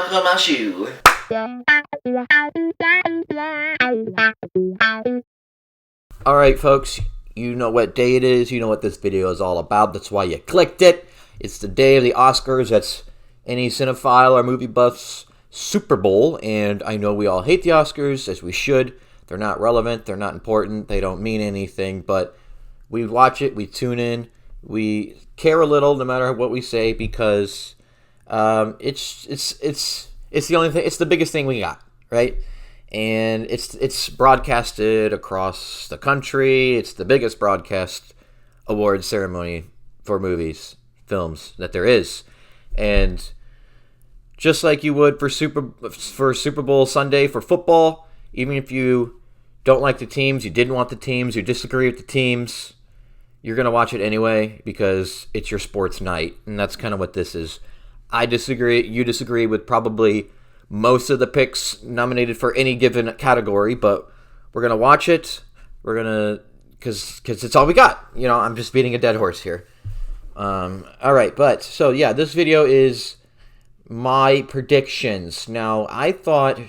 buckle my shoe. Alright, folks, you know what day it is. You know what this video is all about. That's why you clicked it. It's the day of the Oscars. That's any cinephile or movie buff's Super Bowl. And I know we all hate the Oscars, as we should. They're not relevant. They're not important. They don't mean anything. But we watch it. We tune in. We care a little, no matter what we say, because it's the only thing. It's the biggest thing we got, right? And it's broadcasted across the country. It's the biggest broadcast award ceremony for movies, films that there is. And just like you would for Super Bowl Sunday for football, even if you don't like the teams, you didn't want the teams, you disagree with the teams, you're going to watch it anyway because it's your sports night. And that's kind of what this is. I disagree. You disagree with probably most of the picks nominated for any given category, but we're going to watch it. We're going to, because it's all we got. You know, I'm just beating a dead horse here. All right, but, so yeah, this video is my predictions. Now, I thought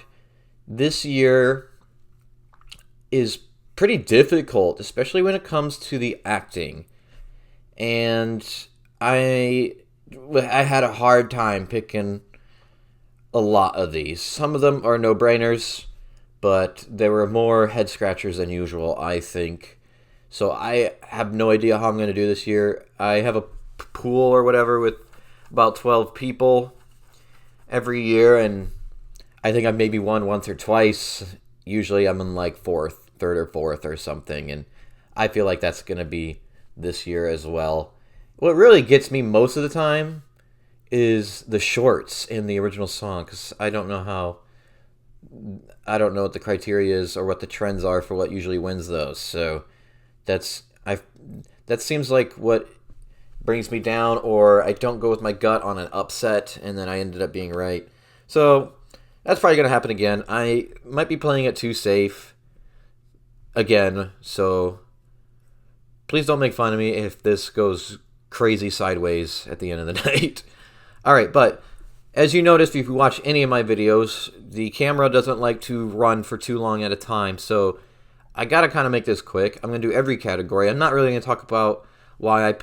this year is pretty difficult, especially when it comes to the acting. And I had a hard time picking a lot of these. Some of them are no-brainers, but there were more head-scratchers than usual, I think. So I have no idea how I'm going to do this year. I have a pool or whatever with about 12 people every year, and I think I've maybe won once or twice. Usually I'm in like third or fourth or something, and I feel like that's going to be this year as well. What really gets me most of the time is the shorts in the original song, because I don't know what the criteria is or what the trends are for what usually wins those. So that seems like what brings me down, or I don't go with my gut on an upset and then I ended up being right. So that's probably going to happen again. I might be playing it too safe again, so please don't make fun of me if this goes crazy sideways at the end of the night. All right, but as you noticed, if you watch any of my videos, the camera doesn't like to run for too long at a time, so I got to kind of make this quick. I'm going to do every category. I'm not really going to talk about why I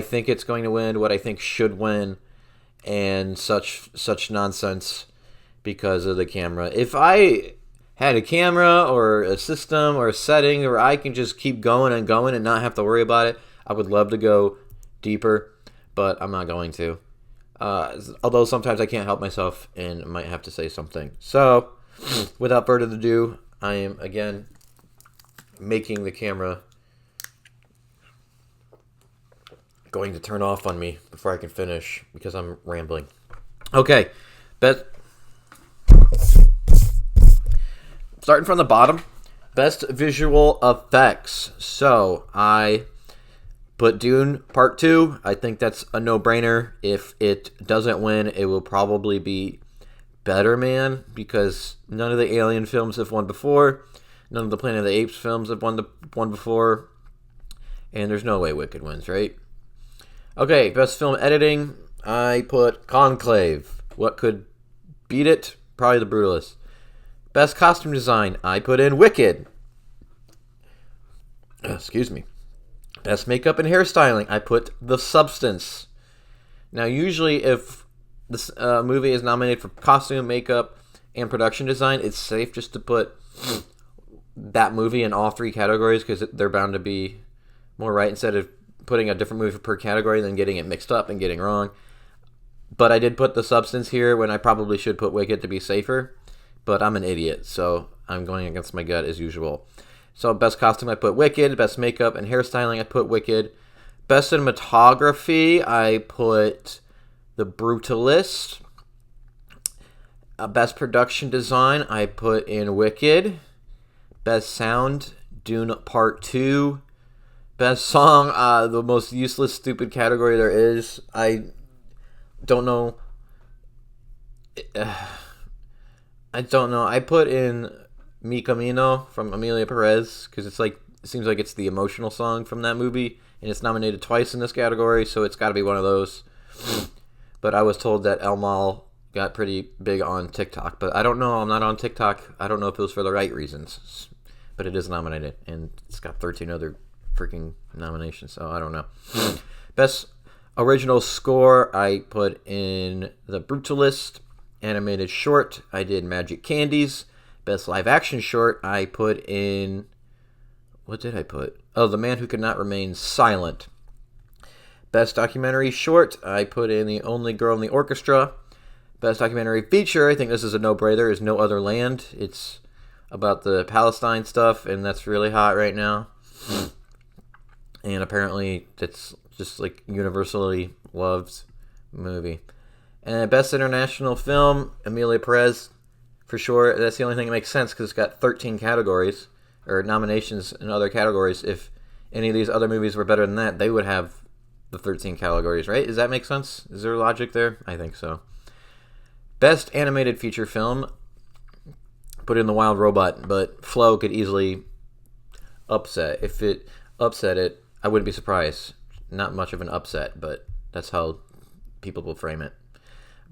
think it's going to win, what I think should win, and such nonsense because of the camera. If I had a camera or a system or a setting where I can just keep going and going and not have to worry about it, I would love to go deeper, but I'm not going to. Although sometimes I can't help myself and might have to say something. So, without further ado, I am again making the camera going to turn off on me before I can finish because I'm rambling. Okay, starting from the bottom, best visual effects. So I put Dune Part 2. I think that's a no-brainer. If it doesn't win, it will probably be Better Man, because none of the Alien films have won before. None of the Planet of the Apes films have won before. And there's no way Wicked wins, right? Okay, best film editing. I put Conclave. What could beat it? Probably The Brutalist. Best costume design. I put in Wicked. Excuse me. Best makeup and hairstyling, I put The Substance. Now, usually if this movie is nominated for costume, makeup, and production design, it's safe just to put that movie in all three categories because they're bound to be more right instead of putting a different movie per category and then getting it mixed up and getting wrong. But I did put The Substance here when I probably should put Wicked to be safer. But I'm an idiot, so I'm going against my gut as usual. So best costume, I put Wicked. Best makeup and hairstyling, I put Wicked. Best cinematography, I put The Brutalist. Best production design, I put in Wicked. Best sound, Dune Part 2. Best song, the most useless, stupid category there is. I don't know. I don't know. I put in Mi Camino from Emilia Perez because it seems like it's the emotional song from that movie, and it's nominated twice in this category, so it's got to be one of those. But I was told that El Mal got pretty big on TikTok, but I don't know. I'm not on TikTok. I don't know if it was for the right reasons, but it is nominated, and it's got 13 other freaking nominations, so I don't know. Best original score, I put in The Brutalist. Animated short, I did Magic Candies. Best live action short, I put in... What did I put? Oh, The Man Who Could Not Remain Silent. Best documentary short, I put in The Only Girl in the Orchestra. Best documentary feature, I think this is a no-brainer, is No Other Land. It's about the Palestine stuff, and that's really hot right now. And apparently, it's just like universally loved movie. And best international film, Emilia Perez, for sure. That's the only thing that makes sense because it's got 13 categories, or nominations in other categories. If any of these other movies were better than that, they would have the 13 categories, right? Does that make sense? Is there logic there? I think so. Best animated feature film, put in The Wild Robot, but Flow could easily upset. If it upset it, I wouldn't be surprised. Not much of an upset, but that's how people will frame it.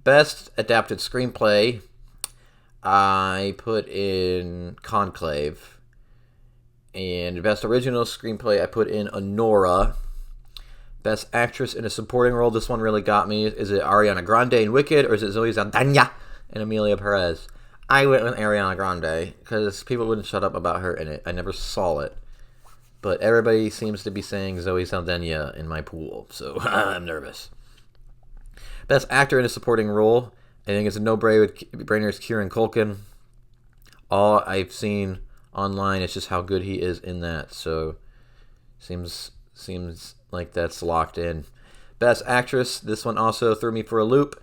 Best adapted screenplay, I put in Conclave. And best original screenplay, I put in Anora. Best actress in a supporting role, this one really got me. Is it Ariana Grande in Wicked, or is it Zoe Saldana and Emilia Perez? I went with Ariana Grande, because people wouldn't shut up about her in it. I never saw it. But everybody seems to be saying Zoe Saldana in my pool, so I'm nervous. Best actor in a supporting role, I think it's a no-brainer. It's Kieran Culkin. All I've seen online is just how good he is in that, so seems like that's locked in. Best actress, this one also threw me for a loop.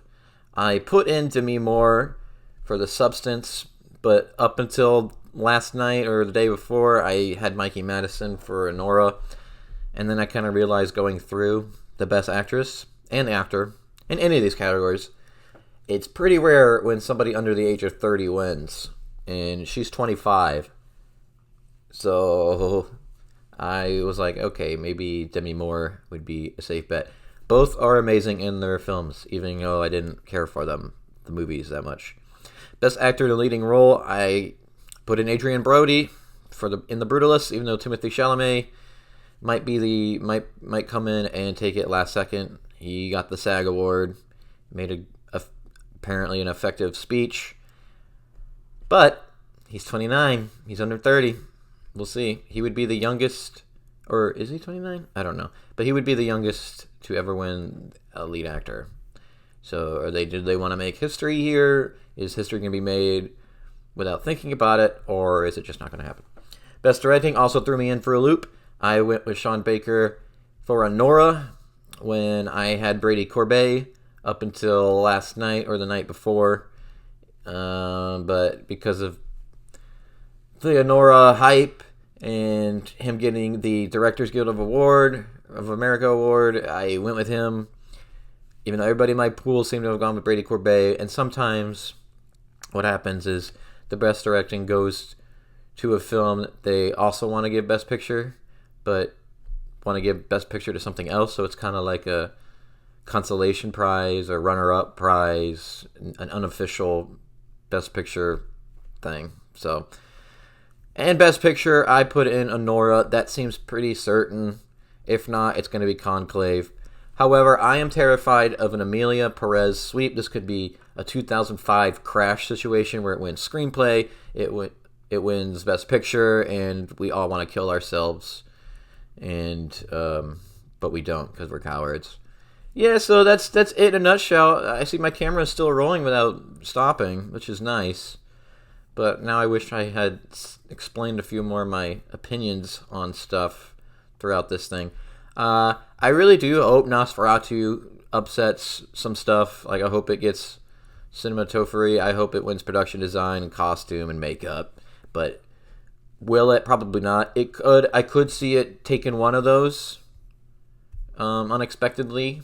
I put in Demi Moore for The Substance, but up until last night or the day before, I had Mikey Madison for Anora, and then I kind of realized going through the best actress and actor in any of these categories, it's pretty rare when somebody under the age of 30 wins, and she's 25. So I was like, okay, maybe Demi Moore would be a safe bet. Both are amazing in their films, even though I didn't care for them, the movies, that much. Best actor in a leading role, I put in Adrian Brody in The Brutalist, even though Timothée Chalamet might come in and take it last second. He got the SAG award, made apparently an effective speech, but he's 29. He's under 30. We'll see. He would be the youngest, or is he 29? I don't know. But he would be the youngest to ever win a lead actor. So did they want to make history here? Is history going to be made without thinking about it, or is it just not going to happen? Best directing also threw me in for a loop. I went with Sean Baker for Anora when I had Brady Corbet up until last night or the night before. But because of the Anora hype and him getting the Directors Guild of America award, I went with him, even though everybody in my pool seemed to have gone with Brady Corbet. And sometimes what happens is the best directing goes to a film that they also want to give Best Picture, but want to give Best Picture to something else. So it's kind of like a consolation prize or runner-up prize, an unofficial Best Picture thing. So, and Best Picture, I put in Anora. That seems pretty certain. If not, it's going to be Conclave. However, I am terrified of an Emilia Perez sweep. This could be a 2005 Crash situation where it wins screenplay, it wins Best Picture, and we all want to kill ourselves. And but we don't because we're cowards. Yeah, so that's it in a nutshell. I see my camera is still rolling without stopping, which is nice. But now I wish I had explained a few more of my opinions on stuff throughout this thing. I really do hope Nosferatu upsets some stuff. Like, I hope it gets cinematography. I hope it wins production design and costume and makeup. But will it? Probably not. It could. I could see it taking one of those unexpectedly.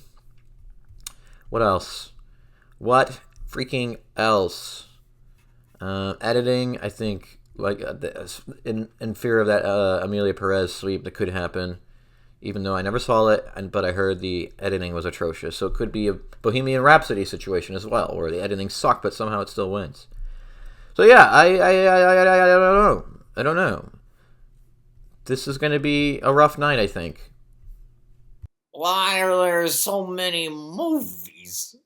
What else? What freaking else? Editing, I think, like in fear of that Emilia Perez sweep that could happen. even though I never saw it, but I heard the editing was atrocious. So it could be a Bohemian Rhapsody situation as well, where the editing sucked, but somehow it still wins. So yeah, I don't know. I don't know. This is going to be a rough night, I think. Why are there so many movies?